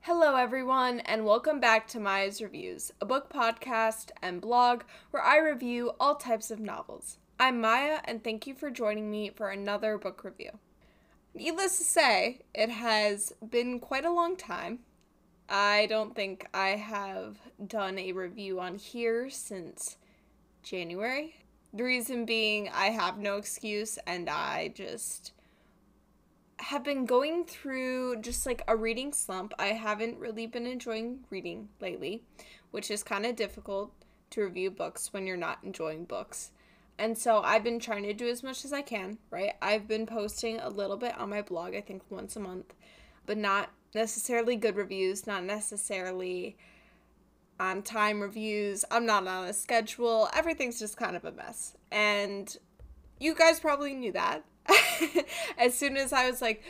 Hello everyone, and welcome back to Maya's Reviews, a book podcast and blog where I review all types of novels. I'm Maya, and thank you for joining me for another book review. Needless to say, it has been quite a long time. I don't think I have done a review on here since January. The reason being I have no excuse, and I just have been going through just like a reading slump. I haven't really been enjoying reading lately, which is kind of difficult to review books when you're not enjoying books. And so I've been trying to do as much as I can, right? I've been posting a little bit on my blog, I think once a month, but not necessarily good reviews, not necessarily on time reviews. I'm not on a schedule. Everything's just kind of a mess. And you guys probably knew that. As soon as I was like,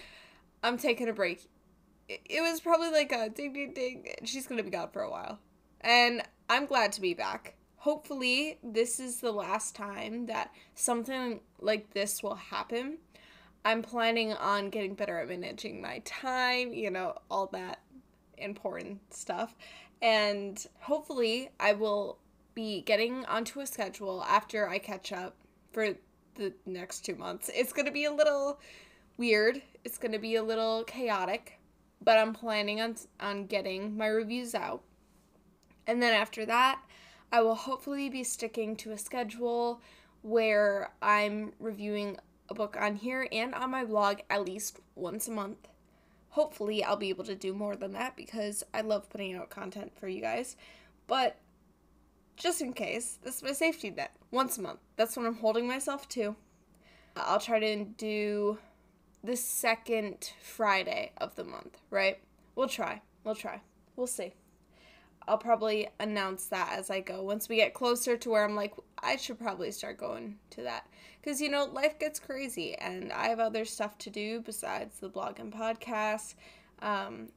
I'm taking a break, it was probably like a ding, ding, ding. She's going to be gone for a while. And I'm glad to be back. Hopefully, this is the last time that something like this will happen. I'm planning on getting better at managing my time, all that important stuff. And hopefully, I will be getting onto a schedule after I catch up for the next 2 months. It's going to be a little weird. It's going to be a little chaotic, but I'm planning on getting my reviews out. And then after that, I will hopefully be sticking to a schedule where I'm reviewing a book on here and on my blog at least once a month. Hopefully, I'll be able to do more than that because I love putting out content for you guys. But just in case, this is my safety net. Once a month. That's what I'm holding myself to. I'll try to do the second Friday of the month, right? We'll try. We'll see. I'll probably announce that as I go. Once we get closer to where I'm like, I should probably start going to that. Because, life gets crazy, and I have other stuff to do besides the blog and podcast.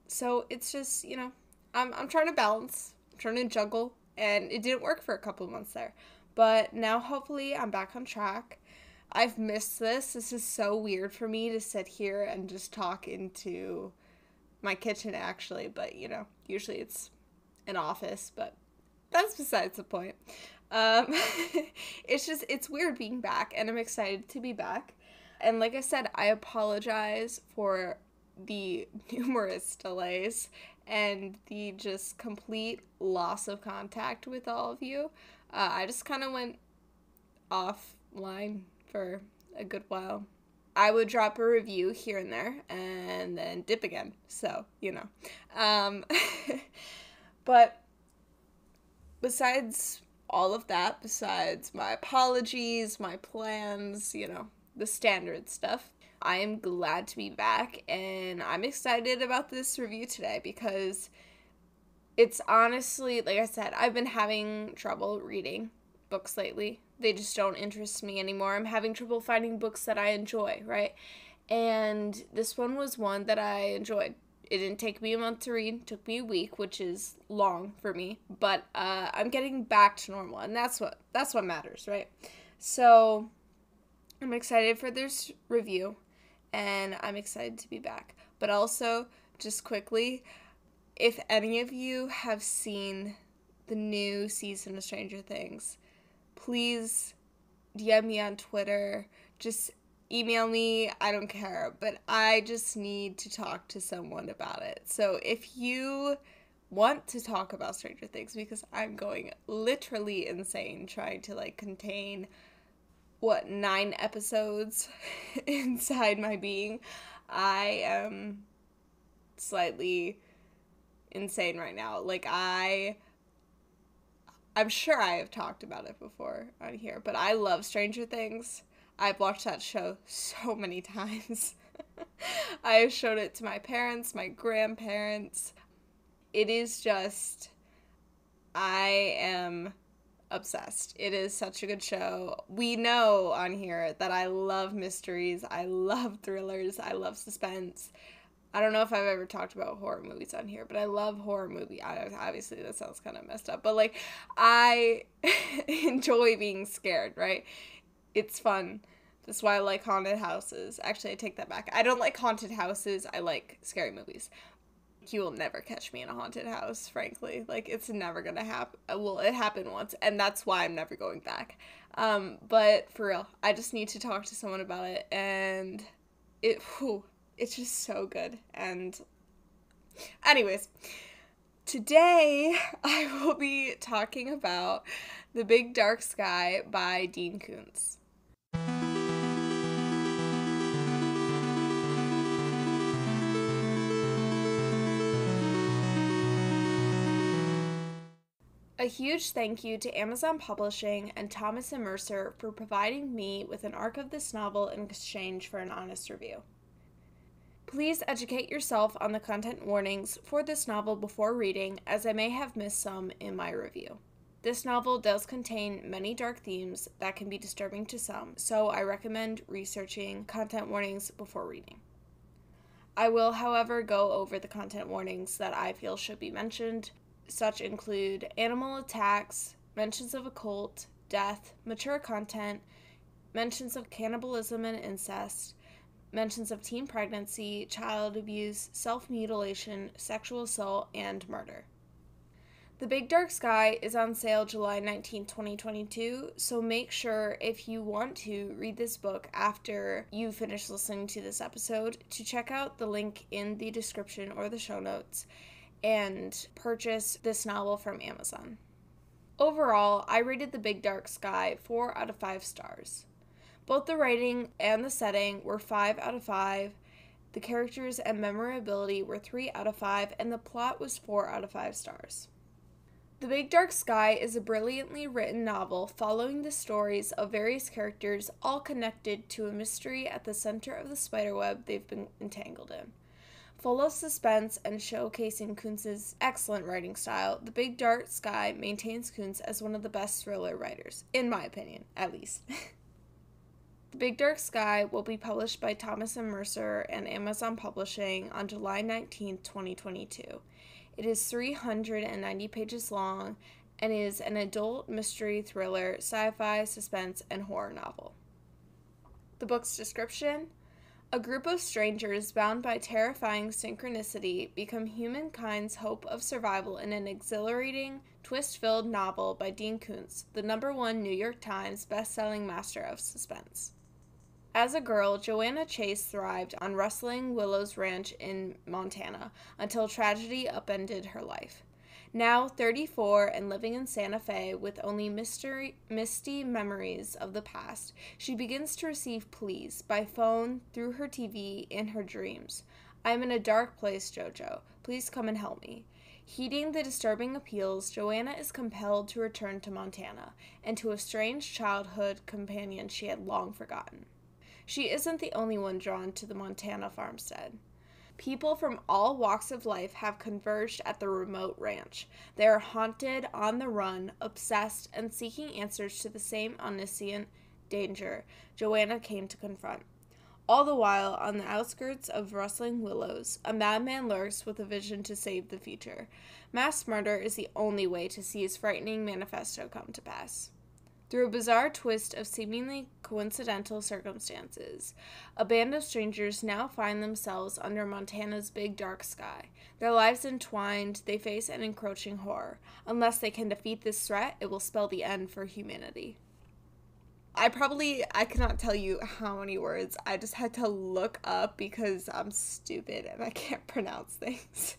So it's just, I'm trying to balance. I'm trying to juggle. And it didn't work for a couple of months there. But now, hopefully, I'm back on track. I've missed this. This is so weird for me to sit here and just talk into my kitchen, actually. But, usually it's an office. But that's besides the point. It's weird being back. And I'm excited to be back. And like I said, I apologize for the numerous delays and the just complete loss of contact with all of you. I just kind of went offline for a good while. I would drop a review here and there and then dip again. So, But besides all of that, besides my apologies, my plans, the standard stuff, I am glad to be back, and I'm excited about this review today because it's honestly, like I said, I've been having trouble reading books lately. They just don't interest me anymore. I'm having trouble finding books that I enjoy, right? And this one was one that I enjoyed. It didn't take me a month to read. It took me a week, which is long for me, but I'm getting back to normal, and that's what matters, right? So I'm excited for this review. And I'm excited to be back. But also, just quickly, if any of you have seen the new season of Stranger Things, please DM me on Twitter. Just email me. I don't care. But I just need to talk to someone about it. So if you want to talk about Stranger Things, because I'm going literally insane trying to contain 9 episodes inside my being. I am slightly insane right now. I'm sure I have talked about it before on here, but I love Stranger Things. I've watched that show so many times. I have showed it to my parents, my grandparents. It is just, I am obsessed. It is such a good show. We know on here that I love mysteries, I love thrillers, I love suspense. I don't know if I've ever talked about horror movies on here, but I love horror movies. Obviously, that sounds kind of messed up, but I enjoy being scared, right? It's fun. That's why I like haunted houses. Actually, I take that back. I don't like haunted houses. I like scary movies. like, you will never catch me in a haunted house, frankly. Like, it's never gonna happen. Well, it happened once, and that's why I'm never going back. But for real, I just need to talk to someone about it, and it's just so good. And anyways, today I will be talking about The Big Dark Sky by Dean Koontz. A huge thank you to Amazon Publishing and Thomas & Mercer for providing me with an arc of this novel in exchange for an honest review. Please educate yourself on the content warnings for this novel before reading, as I may have missed some in my review. This novel does contain many dark themes that can be disturbing to some, so I recommend researching content warnings before reading. I will, however, go over the content warnings that I feel should be mentioned. Such include animal attacks, mentions of occult, death, mature content, mentions of cannibalism and incest, mentions of teen pregnancy, child abuse, self-mutilation, sexual assault, and murder. The Big Dark Sky is on sale July 19, 2022, so make sure, if you want to read this book after you finish listening to this episode, to check out the link in the description or the show notes and purchase this novel from Amazon. Overall, I rated The Big Dark Sky 4 out of 5 stars. Both the writing and the setting were 5 out of 5, the characters and memorability were 3 out of 5, and the plot was 4 out of 5 stars. The Big Dark Sky is a brilliantly written novel following the stories of various characters, all connected to a mystery at the center of the spiderweb they've been entangled in. Full of suspense and showcasing Koontz's excellent writing style, The Big Dark Sky maintains Koontz as one of the best thriller writers, in my opinion, at least. The Big Dark Sky will be published by Thomas & Mercer and Amazon Publishing on July 19, 2022. It is 390 pages long and is an adult mystery thriller, sci-fi, suspense, and horror novel. The book's description: a group of strangers bound by terrifying synchronicity become humankind's hope of survival in an exhilarating, twist-filled novel by Dean Koontz, the #1 New York Times best-selling master of suspense. As a girl, Joanna Chase thrived on Rustling Willows Ranch in Montana until tragedy upended her life. Now 34 and living in Santa Fe with only misty memories of the past, she begins to receive pleas by phone, through her TV, in her dreams. "I am in a dark place, Jojo. Please come and help me." Heeding the disturbing appeals, Joanna is compelled to return to Montana and to a strange childhood companion she had long forgotten. She isn't the only one drawn to the Montana farmstead. People from all walks of life have converged at the remote ranch. They are haunted, on the run, obsessed, and seeking answers to the same omniscient danger Joanna came to confront. All the while, on the outskirts of Rustling Willows, a madman lurks with a vision to save the future. Mass murder is the only way to see his frightening manifesto come to pass. Through a bizarre twist of seemingly coincidental circumstances, a band of strangers now find themselves under Montana's big dark sky. Their lives entwined, they face an encroaching horror. Unless they can defeat this threat, it will spell the end for humanity. I cannot tell you how many words I just had to look up because I'm stupid and I can't pronounce things.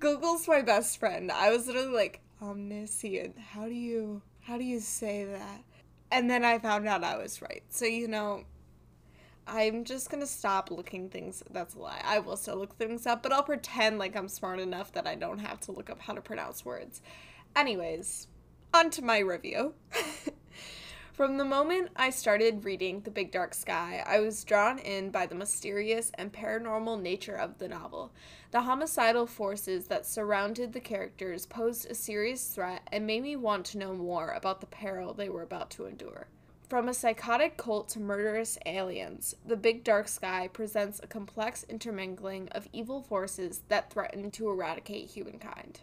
Google's my best friend. I was literally like, omniscient, how do you say that? And then I found out I was right. So, I'm just gonna stop looking things. That's a lie. I will still look things up, but I'll pretend like I'm smart enough that I don't have to look up how to pronounce words. Anyways, on to my review. From the moment I started reading The Big Dark Sky, I was drawn in by the mysterious and paranormal nature of the novel. The homicidal forces that surrounded the characters posed a serious threat and made me want to know more about the peril they were about to endure. From a psychotic cult to murderous aliens, The Big Dark Sky presents a complex intermingling of evil forces that threaten to eradicate humankind.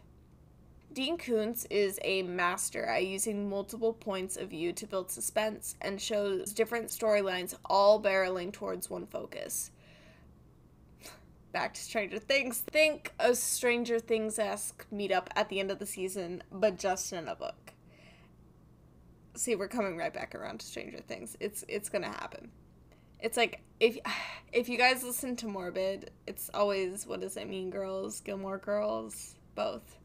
Dean Koontz is a master at using multiple points of view to build suspense and shows different storylines all barreling towards one focus. back to Stranger Things. Think a Stranger Things-esque meetup at the end of the season, but just in a book. See, we're coming right back around to Stranger Things. It's gonna happen. It's like, if you guys listen to Morbid, it's always, what does it mean, girls? Gilmore Girls? Both.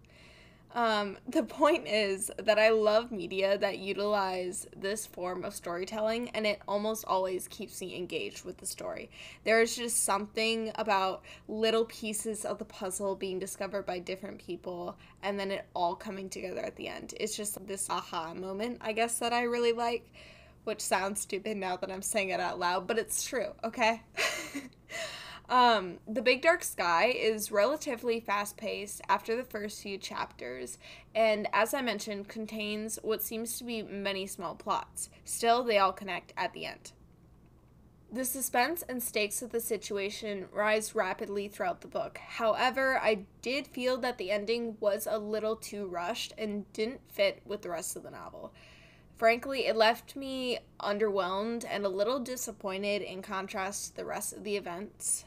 The point is that I love media that utilize this form of storytelling, and it almost always keeps me engaged with the story. There's just something about little pieces of the puzzle being discovered by different people, and then it all coming together at the end. It's just this aha moment, I guess, that I really like, which sounds stupid now that I'm saying it out loud, but it's true, okay? The Big Dark Sky is relatively fast-paced after the first few chapters, and as I mentioned, contains what seems to be many small plots. Still, they all connect at the end. The suspense and stakes of the situation rise rapidly throughout the book. However, I did feel that the ending was a little too rushed and didn't fit with the rest of the novel. Frankly, it left me underwhelmed and a little disappointed in contrast to the rest of the events.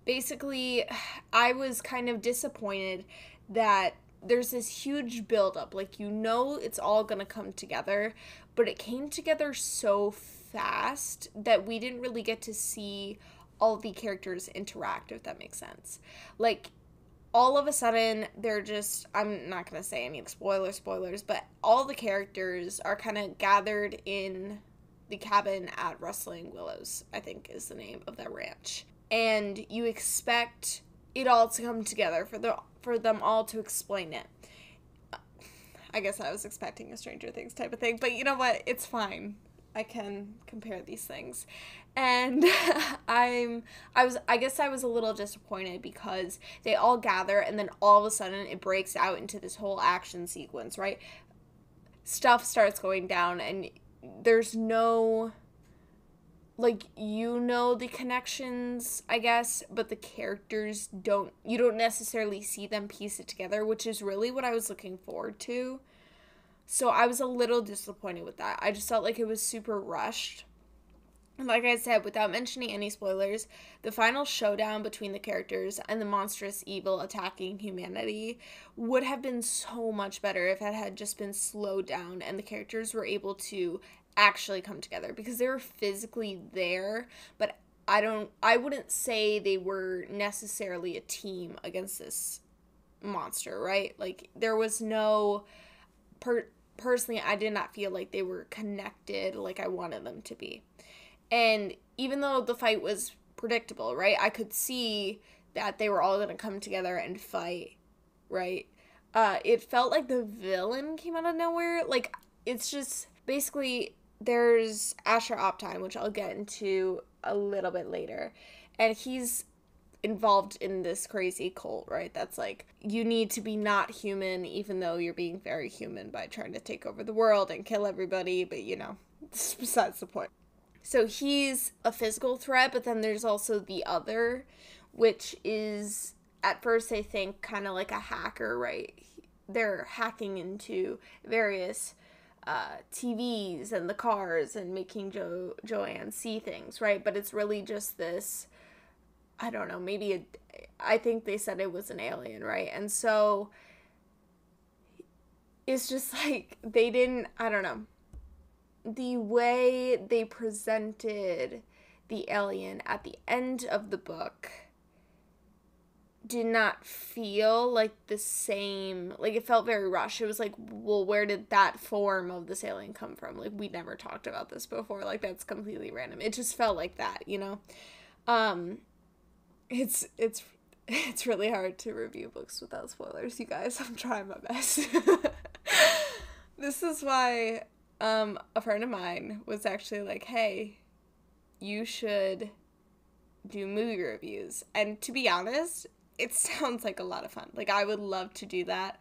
Basically, I was kind of disappointed that there's this huge buildup. Like, you know it's all going to come together, but it came together so fast that we didn't really get to see all the characters interact, if that makes sense. Like, all of a sudden, they're just, I'm not going to say any spoilers, but all the characters are kind of gathered in the cabin at Rustling Willows, I think is the name of that ranch. And you expect it all to come together for them all to explain it. I guess I was expecting a Stranger Things type of thing, but you know what? It's fine. I can compare these things. And I guess I was a little disappointed because they all gather and then all of a sudden it breaks out into this whole action sequence, right? Stuff starts going down and there's no, like, you know, the connections, I guess, but the characters you don't necessarily see them piece it together, which is really what I was looking forward to. So I was a little disappointed with that. I just felt like it was super rushed. And like I said, without mentioning any spoilers, the final showdown between the characters and the monstrous evil attacking humanity would have been so much better if it had just been slowed down and the characters were able to actually come together, because they were physically there, but I wouldn't say they were necessarily a team against this monster, right? Like, there was no personally, I did not feel like they were connected like I wanted them to be. And even though the fight was predictable, right, I could see that they were all going to come together and fight, right? It felt like the villain came out of nowhere. Like, it's just, basically, there's Asher Optime, which I'll get into a little bit later, and he's involved in this crazy cult, right? That's like, you need to be not human even though you're being very human by trying to take over the world and kill everybody, but you know, it's besides the point. So he's a physical threat, but then there's also the other, which is, at first they think kind of like a hacker, right? They're hacking into various TVs and the cars and making Joanne see things, right? But it's really just this, I don't know, I think they said it was an alien, right? And so it's just like, they didn't, I don't know, the way they presented the alien at the end of the book did not feel like the same, like, it felt very rushed. It was like, well, where did that form of this alien come from? Like, we never talked about this before, like, that's completely random. It just felt like that, you know? It's really hard to review books without spoilers, you guys. I'm trying my best. This is why a friend of mine was actually like, hey, you should do movie reviews. And to be honest, it sounds like a lot of fun. Like, I would love to do that.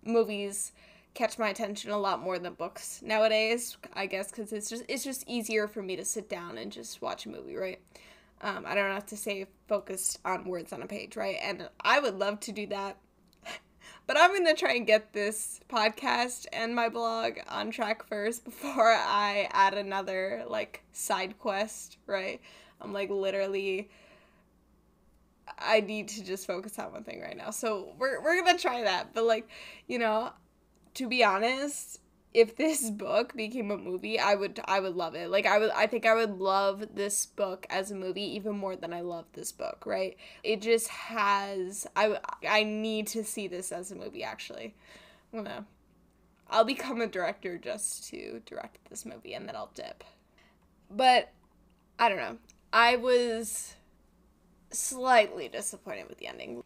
Movies catch my attention a lot more than books nowadays, I guess, because it's just easier for me to sit down and just watch a movie, right? I don't have to stay focused on words on a page, right? And I would love to do that. But I'm going to try and get this podcast and my blog on track first before I add another, like, side quest, right? I'm, like, literally I need to just focus on one thing right now. So we're gonna try that. But like, you know, to be honest, if this book became a movie, I would love it. Like I think I would love this book as a movie even more than I love this book, right? It just has I need to see this as a movie actually. I'll become a director just to direct this movie and then I'll dip. But I don't know. I was slightly disappointed with the ending.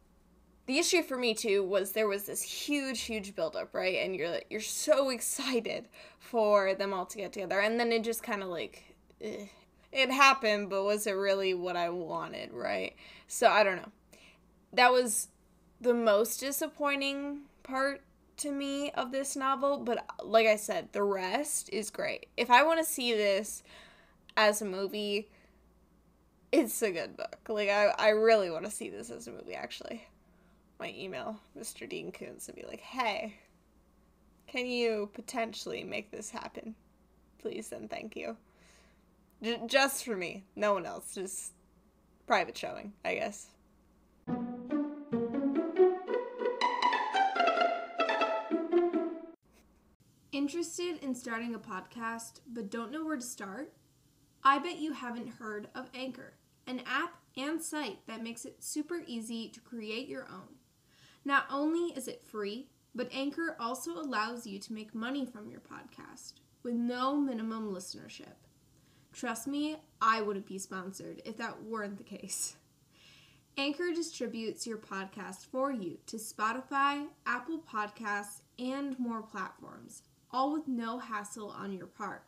The issue for me too was there was this huge buildup, right? And you're so excited for them all to get together, and then it just kind of like, it happened, but was it really what I wanted, right? So I don't know. That was the most disappointing part to me of this novel, but like I said, the rest is great. If I want to see this as a movie, it's a good book. Like I really want to see this as a movie actually. Might email Mr. Dean Koontz and be like, hey, can you potentially make this happen? Please and thank you. Just for me. No one else. Just private showing, I guess. Interested in starting a podcast but don't know where to start? I bet you haven't heard of Anchor, an app and site that makes it super easy to create your own. Not only is it free, but Anchor also allows you to make money from your podcast with no minimum listenership. Trust me, I wouldn't be sponsored if that weren't the case. Anchor distributes your podcast for you to Spotify, Apple Podcasts, and more platforms, all with no hassle on your part.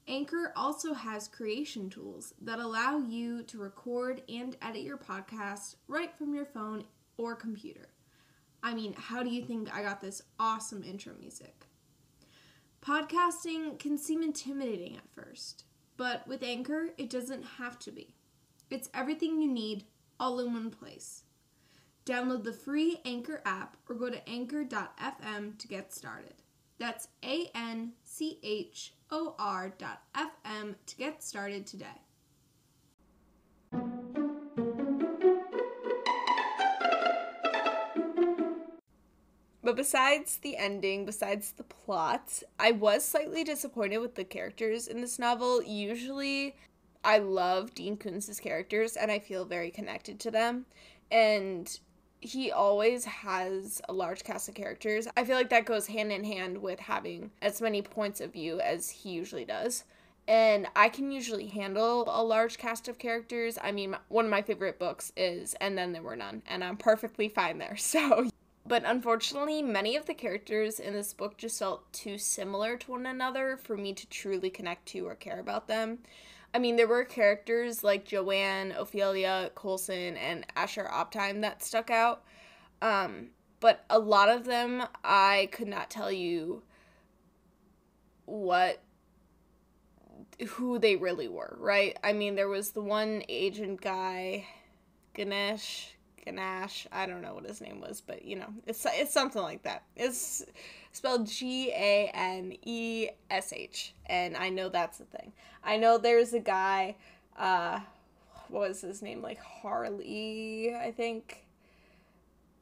Anchor also has creation tools that allow you to record and edit your podcast right from your phone or computer. I mean, how do you think I got this awesome intro music? Podcasting can seem intimidating at first, but with Anchor, it doesn't have to be. It's everything you need all in one place. Download the free Anchor app or go to anchor.fm to get started. That's ANCHOR.FM to get started today. But besides the ending, besides the plot, I was slightly disappointed with the characters in this novel. Usually, I love Dean Koontz's characters, and I feel very connected to them. And he always has a large cast of characters. I feel like that goes hand in hand with having as many points of view as he usually does. And I can usually handle a large cast of characters. I mean, one of my favorite books is And Then There Were None, and I'm perfectly fine there, so... But unfortunately, many of the characters in this book just felt too similar to one another for me to truly connect to or care about them. I mean, there were characters like Joanne, Ophelia, Coulson, and Asher Optime that stuck out. But a lot of them, I could not tell you who they really were, right? I mean, there was the one agent guy, Ganesh, I don't know what his name was, but, you know, it's something like that. It's spelled Ganesh, and I know that's the thing. I know there's a guy, what was his name, like Harley, I think,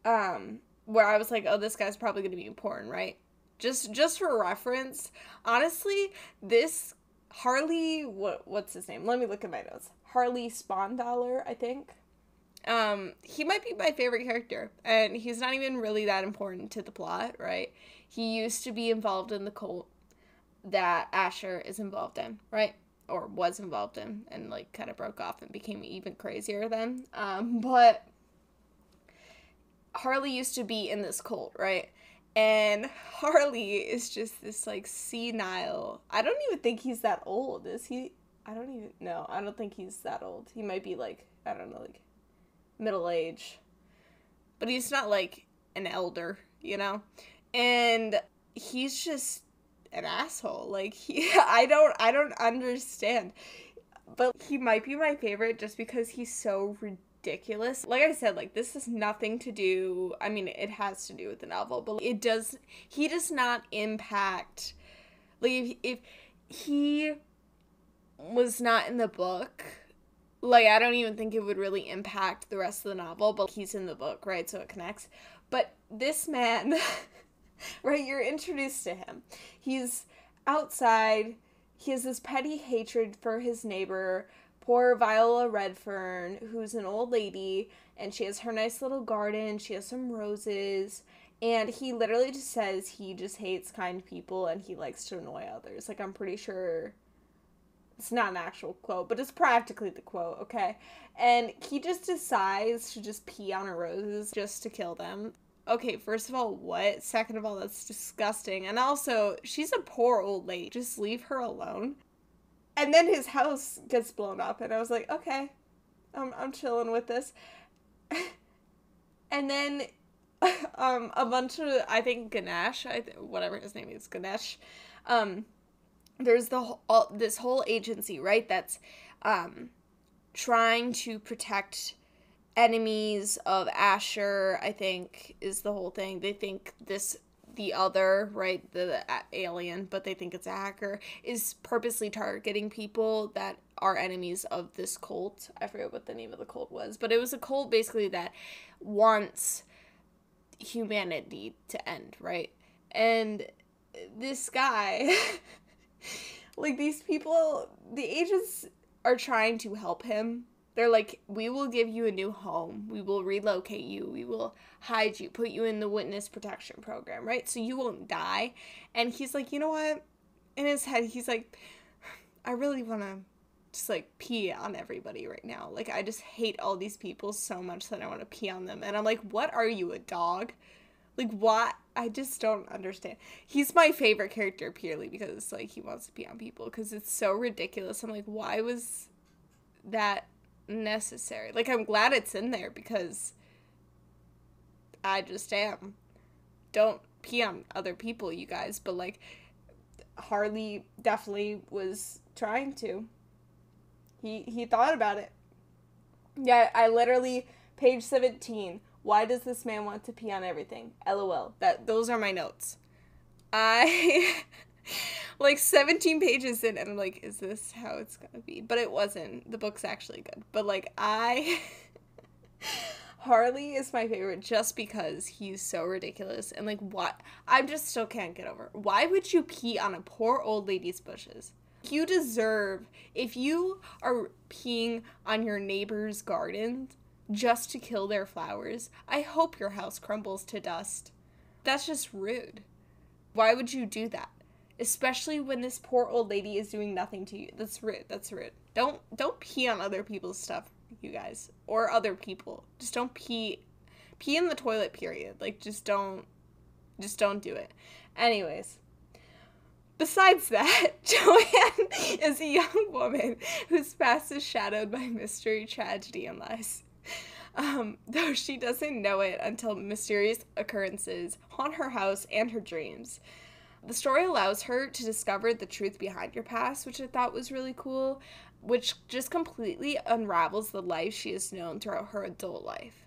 where I was like, oh, this guy's probably going to be important, right? Just for reference, honestly, this Harley, what's his name? Let me look at my notes. Harley Spondauer, I think. He might be my favorite character, and he's not even really that important to the plot, right? He used to be involved in the cult that Asher is involved in, right? Or was involved in, and, like, kind of broke off and became even crazier then. But Harley used to be in this cult, right? And Harley is just this, like, senile... I don't even think he's that old, is he? I don't think he's that old. He might be, like, I don't know, like... middle age, but he's not like an elder, you know, and he's just an asshole. Like I don't understand, but he might be my favorite just because he's so ridiculous. Like I said, like this has nothing to do, I mean it has to do with the novel, but he does not impact, like if he was not in the book, Like, I don't even think it would really impact the rest of the novel, but he's in the book, right? So it connects. But this man, right, you're introduced to him. He's outside. He has this petty hatred for his neighbor, poor Viola Redfern, who's an old lady, and she has her nice little garden. She has some roses. And he literally just says he just hates kind people and he likes to annoy others. Like, I'm pretty sure it's not an actual quote, but it's practically the quote, okay? And he just decides to just pee on her roses just to kill them. Okay, first of all, what? Second of all, that's disgusting. And also, she's a poor old lady. Just leave her alone. And then his house gets blown up, and I was like, okay, I'm chilling with this. And then a bunch of, I think Ganesh, whatever his name is, Ganesh, there's this whole agency, right, that's trying to protect enemies of Asher, I think, is the whole thing. They think the other, right, the alien, but they think it's a hacker, is purposely targeting people that are enemies of this cult. I forget what the name of the cult was, but it was a cult basically that wants humanity to end, right? And this guy, like, these people, the agents are trying to help him. They're like, we will give you a new home. We will relocate you. We will hide you, put you in the witness protection program, right? So you won't die. And he's like, you know what? In his head, he's like, I really want to just, like, pee on everybody right now. Like, I just hate all these people so much that I want to pee on them. And I'm like, what are you, a dog? Like, what? I just don't understand. He's my favorite character purely because, like, he wants to pee on people because it's so ridiculous. I'm like, why was that necessary? Like, I'm glad it's in there because I just am. Don't pee on other people, you guys. But, like, Harley definitely was trying to. He thought about it. Yeah, I literally, page 17, why does this man want to pee on everything? LOL. Those are my notes. I like 17 pages in and I'm like, is this how it's gonna be? But it wasn't. The book's actually good. But like, Harley is my favorite just because he's so ridiculous and like, what? I just still can't get over. Why would you pee on a poor old lady's bushes? You deserve, if you are peeing on your neighbor's garden just to kill their flowers, I hope your house crumbles to dust. That's just rude. Why would you do that? Especially when this poor old lady is doing nothing to you. That's rude. That's rude. Don't pee on other people's stuff, you guys. Or other people. Just don't pee in the toilet, period. Like, just don't do it. Anyways. Besides that, Joanne is a young woman whose past is shadowed by mystery, tragedy, and lies. Though she doesn't know it until mysterious occurrences haunt her house and her dreams. The story allows her to discover the truth behind your past, which I thought was really cool, which just completely unravels the life she has known throughout her adult life.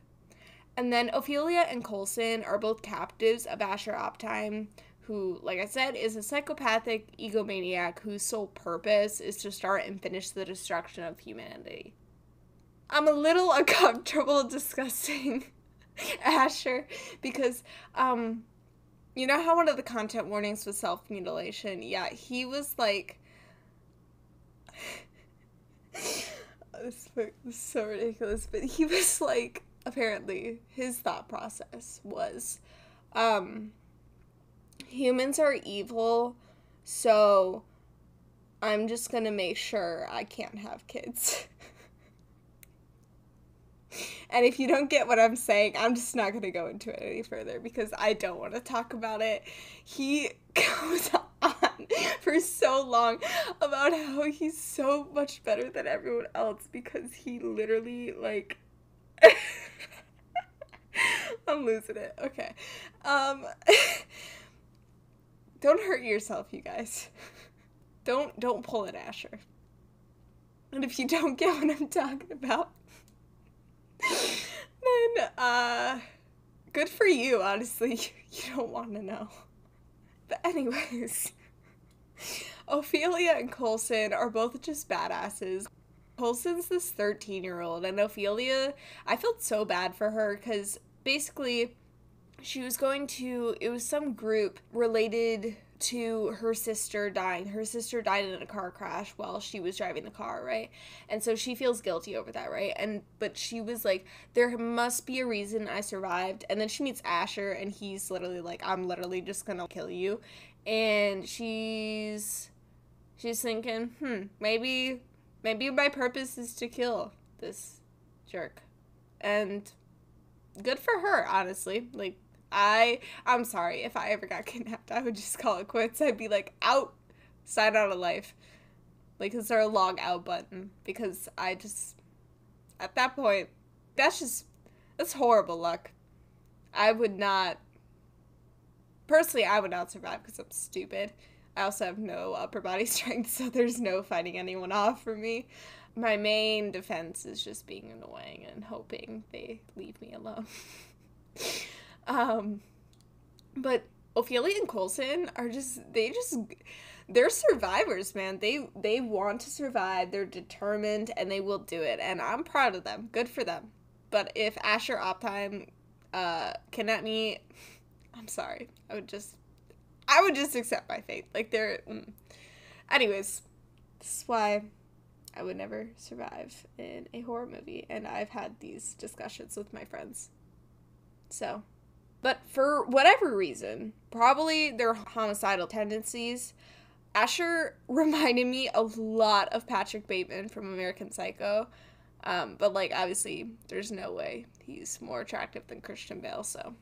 And then Ophelia and Coulson are both captives of Asher Optime, who, like I said, is a psychopathic egomaniac whose sole purpose is to start and finish the destruction of humanity. I'm a little uncomfortable discussing Asher because, you know how one of the content warnings was self-mutilation? Yeah, he was like, this book is so ridiculous, but he was like, apparently, his thought process was, humans are evil, so I'm just gonna make sure I can't have kids. And if you don't get what I'm saying, I'm just not gonna go into it any further because I don't want to talk about it. He goes on for so long about how he's so much better than everyone else because he literally, like... I'm losing it. Okay. Don't hurt yourself, you guys. Don't pull an Asher. And if you don't get what I'm talking about, then, good for you, honestly. You don't want to know. But anyways, Ophelia and Coulson are both just badasses. Coulson's this 13-year-old, and Ophelia, I felt so bad for her because basically she was going to, it was some group related to her sister dying. Her sister died in a car crash while she was driving the car, right? And so she feels guilty over that, right? But she was like, there must be a reason I survived. And then she meets Asher, and he's literally like, I'm literally just gonna kill you. And she's thinking, maybe my purpose is to kill this jerk. And good for her, honestly. Like, I'm sorry, if I ever got kidnapped, I would just call it quits. I'd be like, out, sign out of life. Like, is there a log out button? Because I just, at that point, that's horrible luck. Personally, I would not survive because I'm stupid. I also have no upper body strength, so there's no fighting anyone off for me. My main defense is just being annoying and hoping they leave me alone. But Ophelia and Coulson are they're survivors, man. They want to survive, they're determined, and they will do it, and I'm proud of them. Good for them. But if Asher Optime, kidnapped me, I'm sorry. I would just accept my fate. Like, anyways, this is why I would never survive in a horror movie, and I've had these discussions with my friends. So, but for whatever reason, probably their homicidal tendencies, Asher reminded me a lot of Patrick Bateman from American Psycho. But, like, obviously, there's no way he's more attractive than Christian Bale, so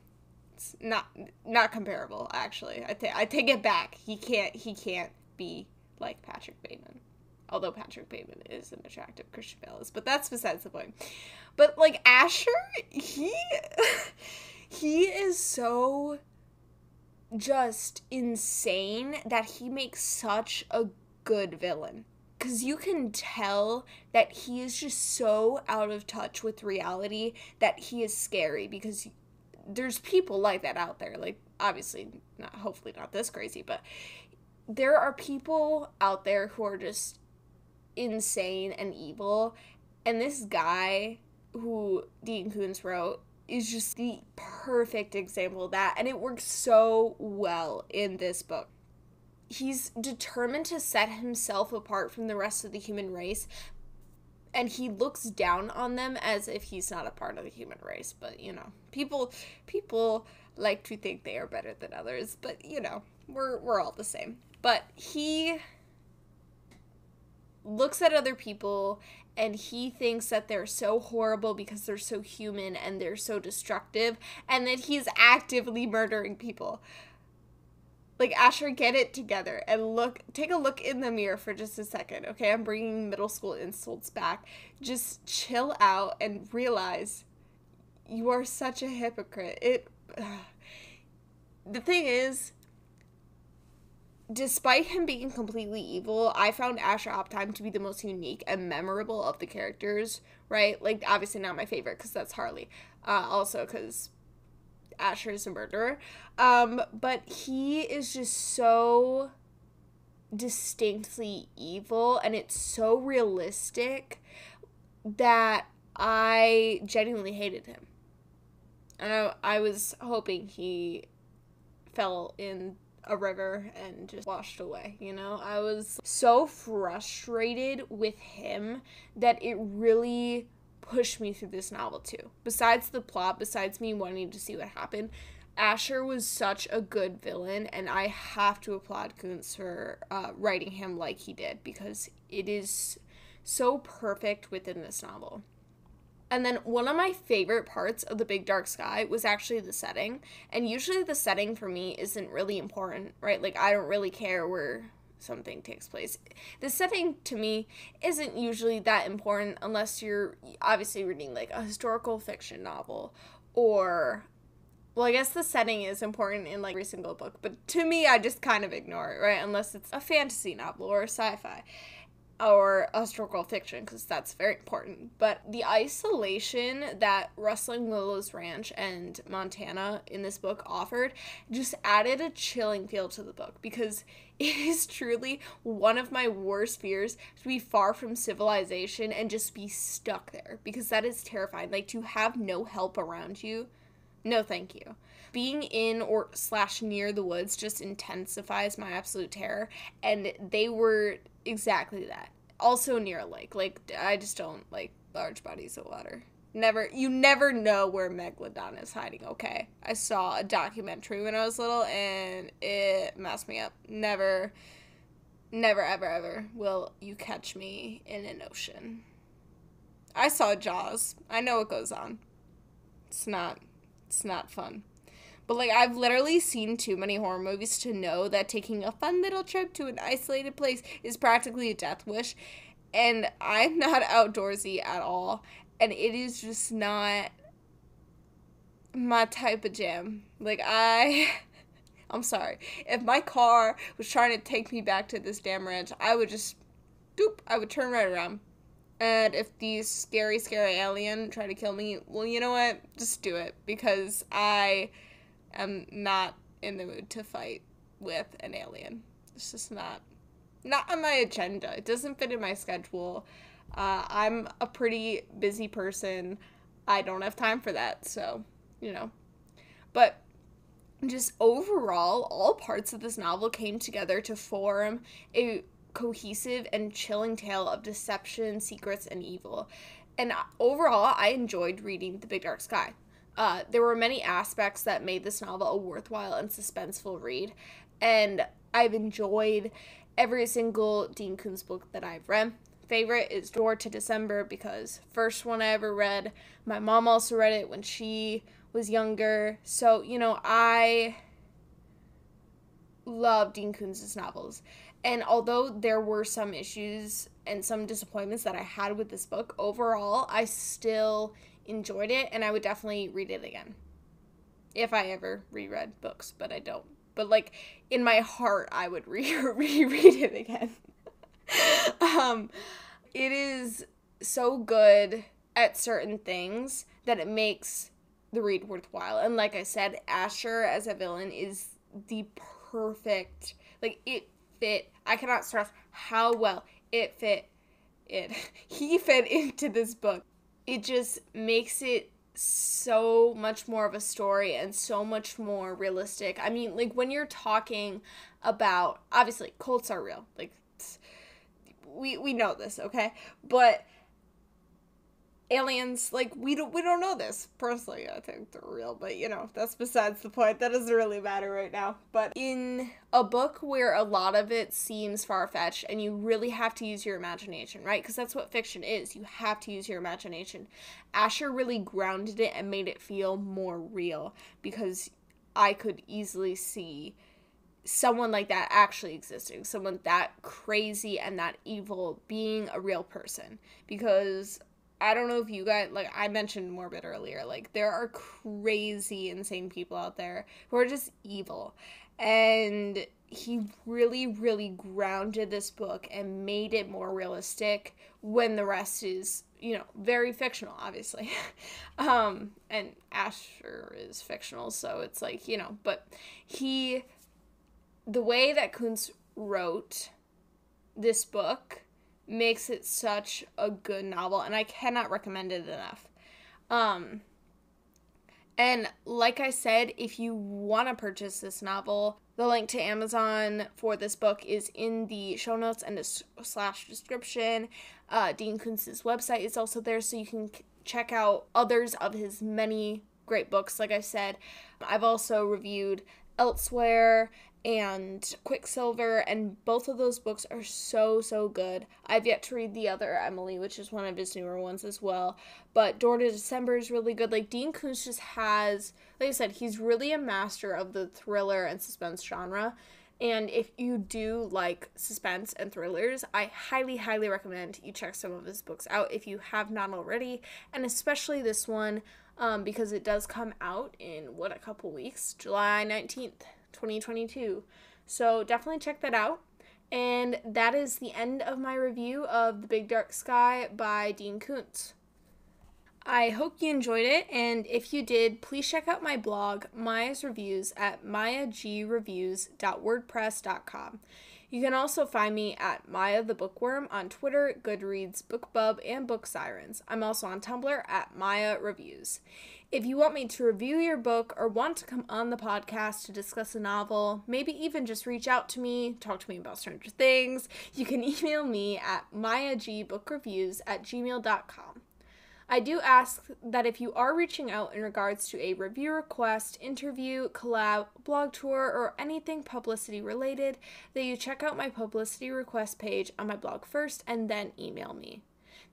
it's not comparable, actually. I take it back. He can't be like Patrick Bateman. Although Patrick Bateman is an attractive, Christian Bale is, but that's besides the point. But, like, Asher, he is so just insane that he makes such a good villain. Because you can tell that he is just so out of touch with reality that he is scary, because there's people like that out there. Like, obviously, hopefully not this crazy, but there are people out there who are just insane and evil, and this guy who Dean Koontz wrote is just the perfect example of that, and it works so well in this book. He's determined to set himself apart from the rest of the human race, and he looks down on them as if he's not a part of the human race. But, you know, people like to think they are better than others, but, you know, we're all the same. But he looks at other people and he thinks that they're so horrible because they're so human and they're so destructive, and that he's actively murdering people. Like, Asher, get it together and take a look in the mirror for just a second, okay? I'm bringing middle school insults back. Just chill out and realize you are such a hypocrite. The thing is, despite him being completely evil, I found Asher Optime to be the most unique and memorable of the characters, right? Like, obviously not my favorite because that's Harley. Also because Asher is a murderer. But he is just so distinctly evil, and it's so realistic that I genuinely hated him. And I was hoping he fell in a river and just washed away, you know? I was so frustrated with him that it really pushed me through this novel too. Besides the plot, besides me wanting to see what happened, Asher was such a good villain, and I have to applaud Koontz for writing him like he did, because it is so perfect within this novel. And then one of my favorite parts of The Big Dark Sky was actually the setting. And usually the setting for me isn't really important, right? Like, I don't really care where something takes place. The setting to me isn't usually that important unless you're obviously reading like a historical fiction novel, or, well, I guess the setting is important in like every single book, but to me I just kind of ignore it, right? Unless it's a fantasy novel or a sci-fi. or historical fiction, because that's very important. But the isolation that Rustling Willows Ranch and Montana in this book offered just added a chilling feel to the book, because it is truly one of my worst fears, to be far from civilization and just be stuck there, because that is terrifying. Like, to have no help around you, no thank you. Being in or / near the woods just intensifies my absolute terror, and they were exactly that. Also near a lake. Like, I just don't like large bodies of water. You never know where Megalodon is hiding, okay? I saw a documentary when I was little, and it messed me up. Never, ever, ever will you catch me in an ocean. I saw Jaws. I know what goes on. It's not fun. But, like, I've literally seen too many horror movies to know that taking a fun little trip to an isolated place is practically a death wish. And I'm not outdoorsy at all. And it is just not my type of jam. Like, I'm sorry. If my car was trying to take me back to this damn ranch, I would just, I would turn right around. And if these scary alien try to kill me, well, you know what? Just do it. Because I am not in the mood to fight with an alien. It's just not on my agenda. It doesn't fit in my schedule. I'm a pretty busy person. I don't have time for that, so, you know. But just overall, all parts of this novel came together to form a cohesive and chilling tale of deception, secrets, and evil. And overall, I enjoyed reading The Big Dark Sky. There were many aspects that made this novel a worthwhile and suspenseful read, and I've enjoyed every single Dean Koontz book that I've read. Favorite is Door to December, because first one I ever read. My mom also read it when she was younger, so, you know, I love Dean Koontz's novels. And although there were some issues and some disappointments that I had with this book, overall, I still enjoyed it, and I would definitely read it again. If I ever reread books, but I don't. But, like, in my heart, I would reread it again. It is so good at certain things that it makes the read worthwhile. And like I said, Asher as a villain is the perfect, like, it fit. I cannot stress how well it fit he fit into this book. It just makes it so much more of a story and so much more realistic. I mean, like, when you're talking about, obviously, cults are real. Like, we know this, okay? But aliens, like, we don't know this. Personally, I think they're real, but, you know, that's besides the point. That doesn't really matter right now. But in a book where a lot of it seems far-fetched and you really have to use your imagination, right? Because that's what fiction is. You have to use your imagination. Asher really grounded it and made it feel more real, because I could easily see someone like that actually existing, someone that crazy and that evil being a real person. Because I don't know if you guys, like, I mentioned Morbid earlier, like, there are crazy, insane people out there who are just evil. And he really, really grounded this book and made it more realistic when the rest is, you know, very fictional, obviously. And Asher is fictional, so it's like, you know, but the way that Koontz wrote this book makes it such a good novel, and I cannot recommend it enough. And like I said, if you want to purchase this novel, the link to Amazon for this book is in the show notes and / description. Dean Koontz's website is also there, so you can check out others of his many great books. Like I said, I've also reviewed Elsewhere and Quicksilver, and both of those books are so good. I've yet to read The Other Emily, which is one of his newer ones as well, but Door to December is really good. Like, Dean Koontz just has, like I said, he's really a master of the thriller and suspense genre, and if you do like suspense and thrillers, I highly recommend you check some of his books out if you have not already, and especially this one, because it does come out in, a couple weeks, July 19th. 2022. So definitely check that out. And that is the end of my review of The Big Dark Sky by Dean Koontz. I hope you enjoyed it, and if you did, please check out my blog, Maya's Reviews, at mayagreviews.wordpress.com. You can also find me at Maya the Bookworm on Twitter, Goodreads, BookBub, and Book Sirens. I'm also on Tumblr at Maya Reviews. If you want me to review your book or want to come on the podcast to discuss a novel, maybe even just reach out to me, talk to me about Stranger Things, you can email me at mayagbookreviews@gmail.com. I do ask that if you are reaching out in regards to a review request, interview, collab, blog tour, or anything publicity related, that you check out my publicity request page on my blog first and then email me.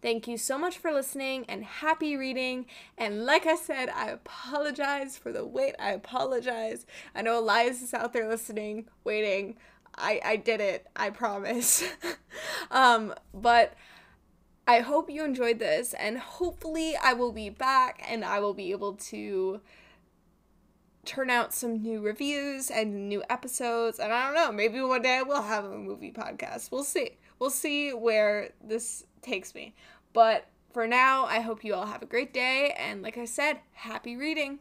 Thank you so much for listening and happy reading. And like I said, I apologize for the wait. I apologize. I know Elias is out there listening, waiting. I did it. I promise. But I hope you enjoyed this, and hopefully I will be back and I will be able to turn out some new reviews and new episodes. And I don't know, maybe one day I will have a movie podcast. We'll see. We'll see where this takes me. But for now, I hope you all have a great day. And like I said, happy reading.